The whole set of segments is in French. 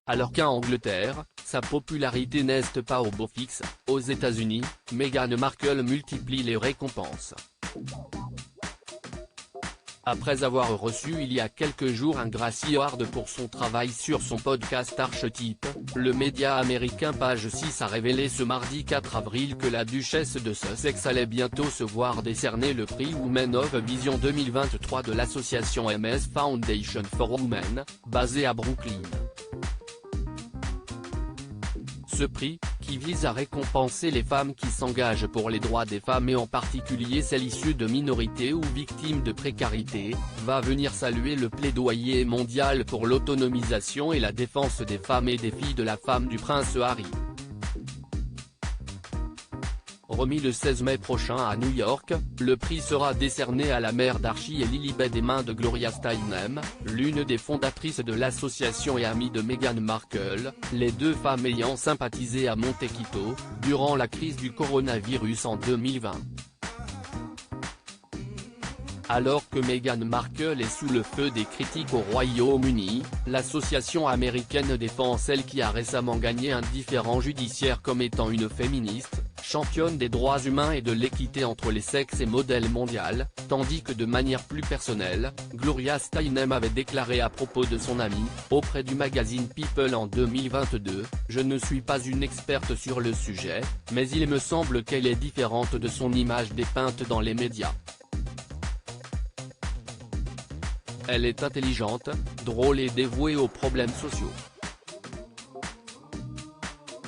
Alors qu'en Angleterre, sa popularité n'est pas au beau fixe, aux États-Unis, Meghan Markle multiplie les récompenses. Après avoir reçu il y a quelques jours un Gracie Award pour son travail sur son podcast Archetype, le média américain Page 6 a révélé ce mardi 4 avril que la duchesse de Sussex allait bientôt se voir décerner le prix Women of Vision 2023 de l'association MS Foundation for Women, basée à Brooklyn. Ce prix, qui vise à récompenser les femmes qui s'engagent pour les droits des femmes et en particulier celles issues de minorités ou victimes de précarité, va venir saluer le plaidoyer mondial pour l'autonomisation et la défense des femmes et des filles de la femme du prince Harry. Remis le 16 mai prochain à New York, le prix sera décerné à la mère d'Archie et Lilibet des mains de Gloria Steinem, l'une des fondatrices de l'association et amie de Meghan Markle, les deux femmes ayant sympathisé à Montecito, durant la crise du coronavirus en 2020. Alors que Meghan Markle est sous le feu des critiques au Royaume-Uni, l'association américaine défend celle qui a récemment gagné un différend judiciaire comme étant une féministe, championne des droits humains et de l'équité entre les sexes et modèle mondial, tandis que de manière plus personnelle, Gloria Steinem avait déclaré à propos de son amie, auprès du magazine People en 2022, « Je ne suis pas une experte sur le sujet, mais il me semble qu'elle est différente de son image dépeinte dans les médias. Elle est intelligente, drôle et dévouée aux problèmes sociaux. »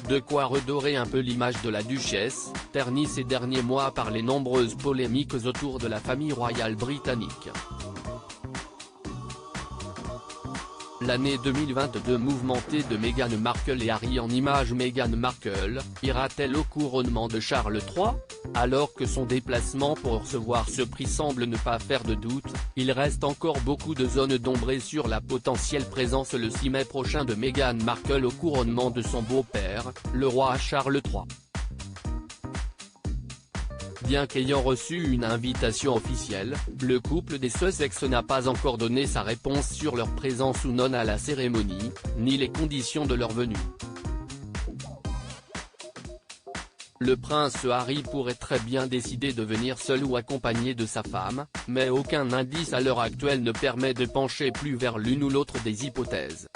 De quoi redorer un peu l'image de la duchesse, ternie ces derniers mois par les nombreuses polémiques autour de la famille royale britannique. L'année 2022 mouvementée de Meghan Markle et Harry en images. Meghan Markle, ira-t-elle au couronnement de Charles III ? Alors que son déplacement pour recevoir ce prix semble ne pas faire de doute, il reste encore beaucoup de zones d'ombre sur la potentielle présence le 6 mai prochain de Meghan Markle au couronnement de son beau-père, le roi Charles III. Bien qu'ayant reçu une invitation officielle, le couple des Sussex n'a pas encore donné sa réponse sur leur présence ou non à la cérémonie, ni les conditions de leur venue. Le prince Harry pourrait très bien décider de venir seul ou accompagné de sa femme, mais aucun indice à l'heure actuelle ne permet de pencher plus vers l'une ou l'autre des hypothèses.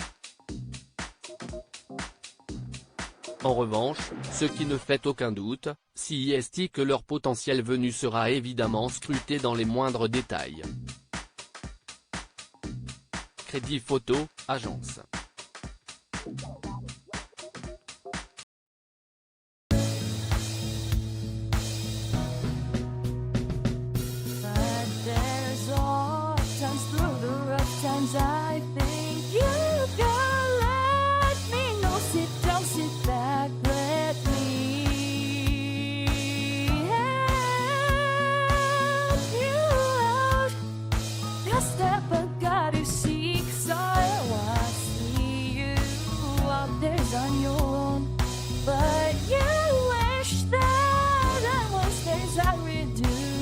En revanche, ce qui ne fait aucun doute, c'est que leur potentielle venue sera évidemment scrutée dans les moindres détails. Crédit Photo, agence. I think you can let me know. Sit down, sit back, let me help you out. The step I gotta seek, so I see you out there's on your own. But you wish that I was as I would do.